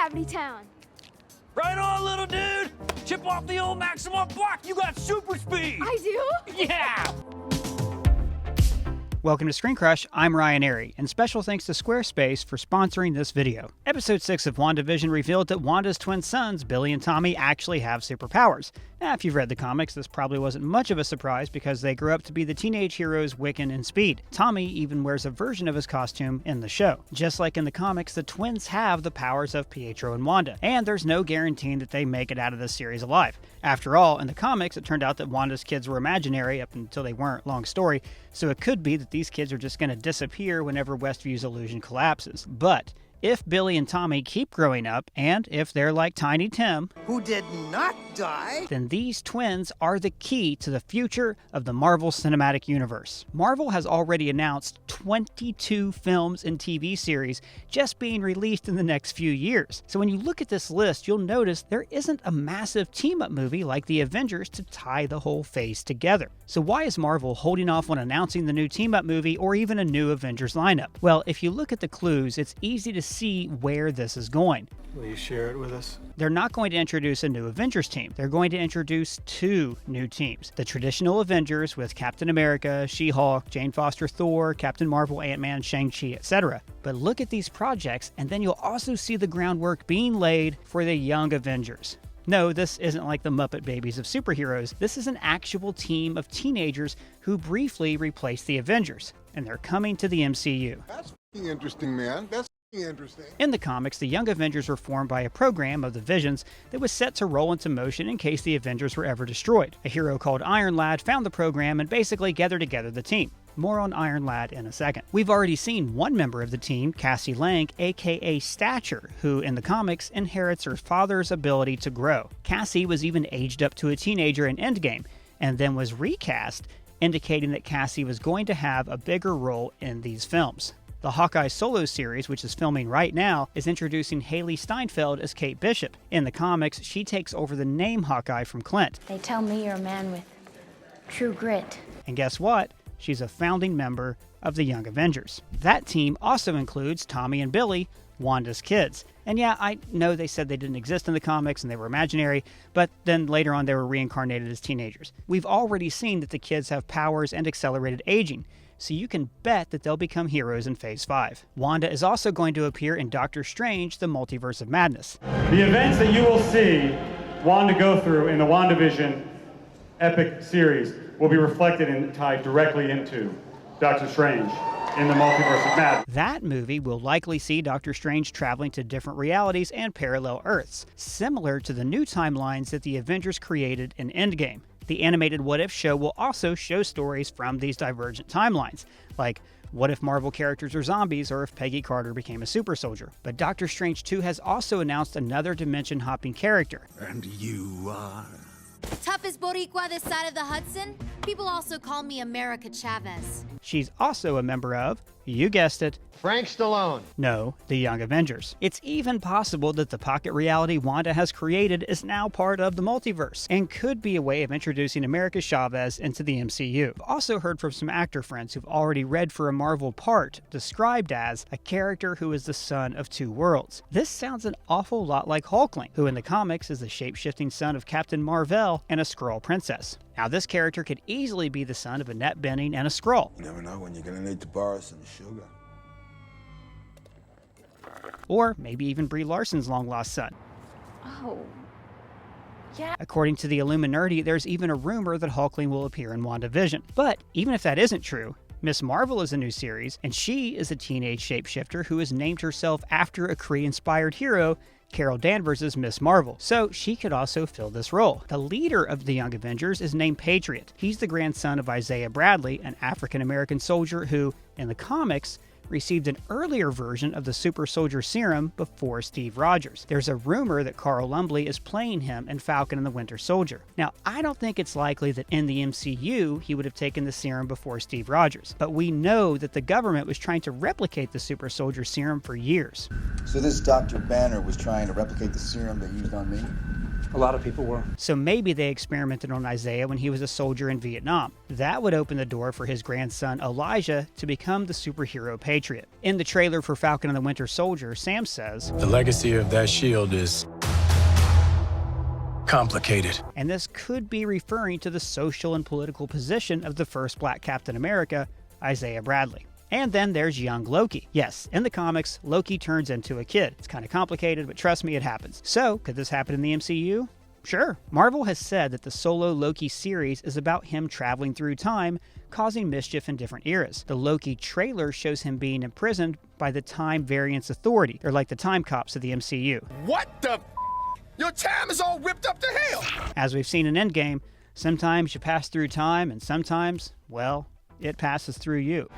Cavity Town. Right on, little dude! Chip off the old maximum block, you got super speed! I do? Yeah! Welcome to Screen Crush, I'm Ryan Airy, and special thanks to Squarespace for sponsoring this video. Episode 6 of WandaVision revealed that Wanda's twin sons, Billy and Tommy, actually have superpowers. Now, if you've read the comics, this probably wasn't much of a surprise because they grew up to be the teenage heroes Wiccan and Speed. Tommy even wears a version of his costume in the show. Just like in the comics, the twins have the powers of Pietro and Wanda, and there's no guaranteeing that they make it out of this series alive. After all, in the comics, it turned out that Wanda's kids were imaginary up until they weren't, long story, so it could be that these kids are just going to disappear whenever Westview's illusion collapses. But if Billy and Tommy keep growing up, and if they're like Tiny Tim, who did not die, then these twins are the key to the future of the Marvel Cinematic Universe. Marvel has already announced 22 films and TV series just being released in the next few years. So when you look at this list, you'll notice there isn't a massive team-up movie like the Avengers to tie the whole phase together. So why is Marvel holding off on announcing the new team-up movie or even a new Avengers lineup? Well, if you look at the clues, it's easy to see where this is going. Will you share it with us? They're not going to introduce a new Avengers team. They're going to introduce two new teams. The traditional Avengers with Captain America, She-Hulk, Jane Foster Thor, Captain Marvel, Ant-Man, Shang-Chi, etc. But look at these projects and then you'll also see the groundwork being laid for the Young Avengers. No, this isn't like the Muppet Babies of superheroes. This is an actual team of teenagers who briefly replaced the Avengers, and they're coming to the MCU. That's interesting, man. That's interesting. In the comics, the Young Avengers were formed by a program of the Visions that was set to roll into motion in case the Avengers were ever destroyed. A hero called Iron Lad found the program and basically gathered together the team. More on Iron Lad in a second. We've already seen one member of the team, Cassie Lang, aka Stature, who in the comics inherits her father's ability to grow. Cassie was even aged up to a teenager in Endgame, and then was recast, indicating that Cassie was going to have a bigger role in these films. The Hawkeye solo series, which is filming right now, is introducing Haley Steinfeld as Kate Bishop. In the comics, she takes over the name Hawkeye from Clint. They tell me you're a man with true grit. And guess what? She's a founding member of the Young Avengers. That team also includes Tommy and Billy, Wanda's kids. And yeah, I know they said they didn't exist in the comics and they were imaginary, but then later on they were reincarnated as teenagers. We've already seen that the kids have powers and accelerated aging, so you can bet that they'll become heroes in Phase 5. Wanda is also going to appear in Doctor Strange, the Multiverse of Madness. The events that you will see Wanda go through in the WandaVision epic series will be reflected and tied directly into Doctor Strange in the Multiverse of Madness. That movie will likely see Doctor Strange traveling to different realities and parallel Earths, similar to the new timelines that the Avengers created in Endgame. The animated What If show will also show stories from these divergent timelines, like what if Marvel characters are zombies or if Peggy Carter became a super soldier. But Doctor Strange 2 has also announced another dimension-hopping character. and you are. Toughest Boricua this side of the Hudson? People also call me America Chavez. She's also a member of, you guessed it, Frank Stallone. no, the Young Avengers. It's even possible that the pocket reality Wanda has created is now part of the multiverse, and could be a way of introducing America Chavez into the MCU. I've also heard from some actor friends who've already read for a Marvel part, described as a character who is the son of two worlds. This sounds an awful lot like Hulkling, who in the comics is the shape-shifting son of Captain Marvel and a Skrull princess. Now this character could easily be the son of Annette Bening and a Skrull. You never know when you're gonna need to borrow some sugar. Or maybe even Brie Larson's long-lost son. Oh. Yeah. According to the Illuminati, there's even a rumor that Hulkling will appear in WandaVision. But even if that isn't true, Miss Marvel is a new series, and she is a teenage shapeshifter who has named herself after a Kree-inspired hero, Carol Danvers' Miss Marvel, so she could also fill this role. The leader of the Young Avengers is named Patriot. He's the grandson of Isaiah Bradley, an African-American soldier who, in the comics, received an earlier version of the super soldier serum before Steve Rogers. There's a rumor that Carl Lumbly is playing him in Falcon and the Winter Soldier. Now, I don't think it's likely that in the MCU he would have taken the serum before Steve Rogers, but we know that the government was trying to replicate the super soldier serum for years. So this Dr. Banner was trying to replicate the serum they used on me? A lot of people were. So maybe they experimented on Isaiah when he was a soldier in Vietnam. That would open the door for his grandson Elijah to become the superhero patriot. In the trailer for Falcon and the Winter Soldier, Sam says, "The legacy of that shield is complicated." And this could be referring to the social and political position of the first black Captain America, Isaiah Bradley. And then there's young Loki. Yes, in the comics, Loki turns into a kid. It's kind of complicated, but trust me, it happens. So, could this happen in the MCU? Sure. Marvel has said that the solo Loki series is about him traveling through time, causing mischief in different eras. The Loki trailer shows him being imprisoned by the Time Variance Authority. They're like the time cops of the MCU. What the? Your time is all ripped up to hell! As we've seen in Endgame, sometimes you pass through time, and sometimes, well, it passes through you.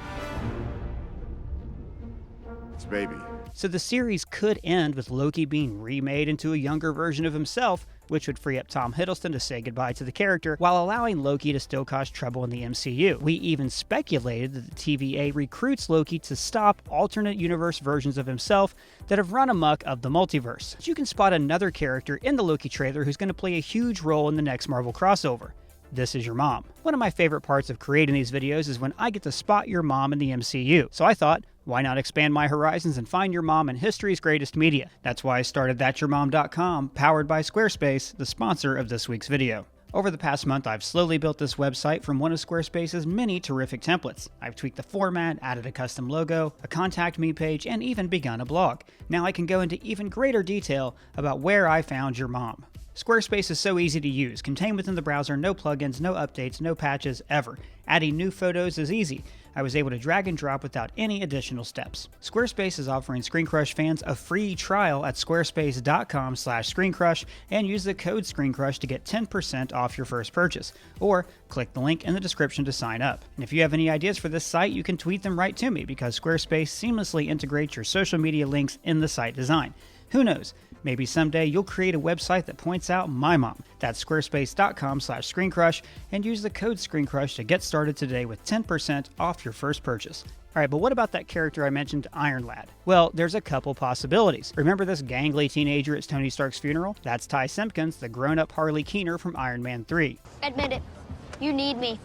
Baby. So the series could end with Loki being remade into a younger version of himself, which would free up Tom Hiddleston to say goodbye to the character while allowing Loki to still cause trouble in the MCU. We even speculated that the TVA recruits Loki to stop alternate universe versions of himself that have run amok of the multiverse. You can spot another character in the Loki trailer who's going to play a huge role in the next Marvel crossover. This is your mom. One of my favorite parts of creating these videos is when I get to spot your mom in the MCU. So I thought, why not expand my horizons and find your mom in history's greatest media? That's why I started thatyourmom.com, powered by Squarespace, the sponsor of this week's video. Over the past month, I've slowly built this website from one of Squarespace's many terrific templates. I've tweaked the format, added a custom logo, a contact me page, and even begun a blog. Now I can go into even greater detail about where I found your mom. Squarespace is so easy to use, contained within the browser, no plugins, no updates, no patches, ever. Adding new photos is easy. I was able to drag and drop without any additional steps. Squarespace is offering Screen Crush fans a free trial at squarespace.com/screencrush and use the code ScreenCrush to get 10% off your first purchase. Or click the link in the description to sign up. And if you have any ideas for this site, you can tweet them right to me because Squarespace seamlessly integrates your social media links in the site design. Who knows? Maybe someday you'll create a website that points out my mom. That's squarespace.com/screencrush and use the code ScreenCrush to get started today with 10% off your first purchase. Alright, but what about that character I mentioned, Iron Lad? Well, there's a couple possibilities. Remember this gangly teenager at Tony Stark's funeral? That's Ty Simpkins, the grown-up Harley Keener from Iron Man 3. Admit it. You need me.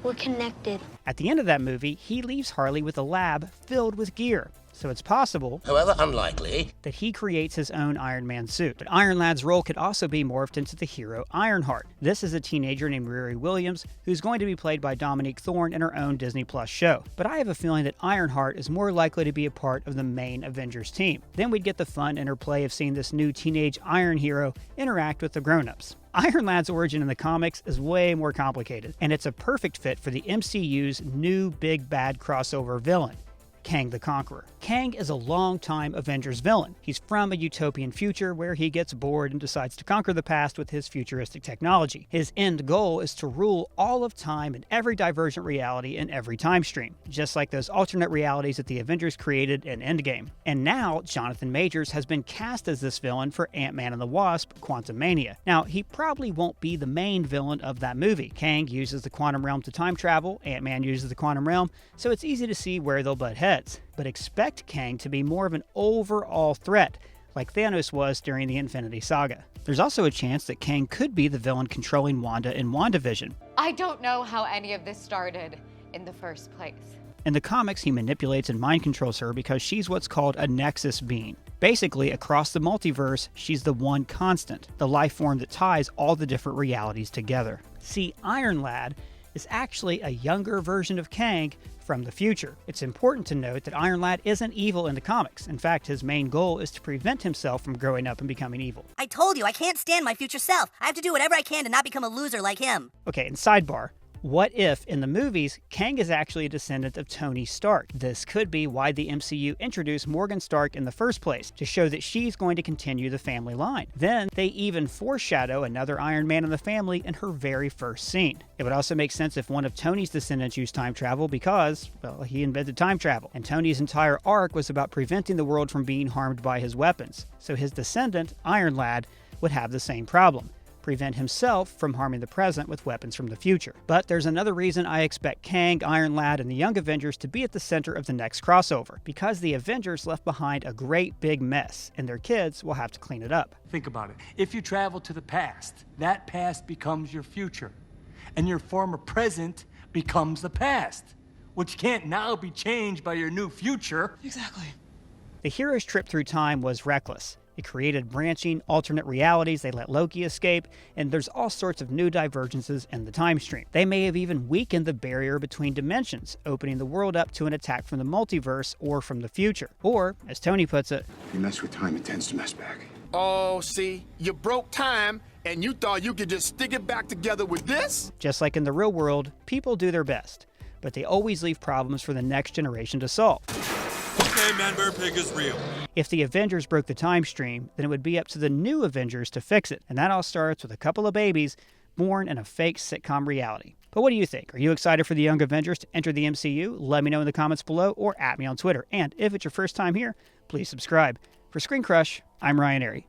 We're connected. At the end of that movie, he leaves Harley with a lab filled with gear. So it's possible, however unlikely, that he creates his own Iron Man suit. But Iron Lad's role could also be morphed into the hero Ironheart. This is a teenager named Riri Williams, who's going to be played by Dominique Thorne in her own Disney Plus show. But I have a feeling that Ironheart is more likely to be a part of the main Avengers team. Then we'd get the fun interplay of seeing this new teenage Iron hero interact with the grown-ups. Iron Lad's origin in the comics is way more complicated, and it's a perfect fit for the MCU's new big bad crossover villain, Kang the Conqueror. Kang is a long-time Avengers villain. He's from a utopian future where he gets bored and decides to conquer the past with his futuristic technology. His end goal is to rule all of time and every divergent reality in every time stream, just like those alternate realities that the Avengers created in Endgame. And now, Jonathan Majors has been cast as this villain for Ant-Man and the Wasp: Quantumania. Now, he probably won't be the main villain of that movie. Kang uses the quantum realm to time travel, Ant-Man uses the quantum realm, so it's easy to see where they'll butt heads. But expect Kang to be more of an overall threat, like Thanos was during the Infinity Saga. There's also a chance that Kang could be the villain controlling Wanda in WandaVision. I don't know how any of this started in the first place. In the comics, he manipulates and mind controls her because she's what's called a Nexus being. Basically, across the multiverse, she's the one constant, the life form that ties all the different realities together. See, Iron Lad is actually a younger version of Kang from the future. It's important to note that Iron Lad isn't evil in the comics. In fact, his main goal is to prevent himself from growing up and becoming evil. I told you, I can't stand my future self. I have to do whatever I can to not become a loser like him. Okay, and sidebar. What if, in the movies, Kang is actually a descendant of Tony Stark? This could be why the MCU introduced Morgan Stark in the first place, to show that she's going to continue the family line. Then, they even foreshadow another Iron Man in the family in her very first scene. It would also make sense if one of Tony's descendants used time travel because, well, he invented time travel, and Tony's entire arc was about preventing the world from being harmed by his weapons. So his descendant, Iron Lad, would have the same problem. prevent himself from harming the present with weapons from the future. But there's another reason I expect Kang, Iron Lad, and the Young Avengers to be at the center of the next crossover, because the Avengers left behind a great big mess, and their kids will have to clean it up. Think about it. If you travel to the past, that past becomes your future, and your former present becomes the past, which can't now be changed by your new future. Exactly. The hero's trip through time was reckless. It created branching, alternate realities, they let Loki escape, and there's all sorts of new divergences in the time stream. They may have even weakened the barrier between dimensions, opening the world up to an attack from the multiverse or from the future. Or, as Tony puts it, You mess with time, it tends to mess back. Oh, see, you broke time, and you thought you could just stick it back together with this? just like in the real world, people do their best, but they always leave problems for the next generation to solve. Okay, Man-Bear Pig is real. If the Avengers broke the time stream, then it would be up to the new Avengers to fix it, and that all starts with a couple of babies born in a fake sitcom reality. But what do you think? Are you excited for the Young Avengers to enter the MCU? Let me know in the comments below or at me on Twitter. And if it's your first time here, please subscribe. For Screen Crush, I'm Ryan Airy.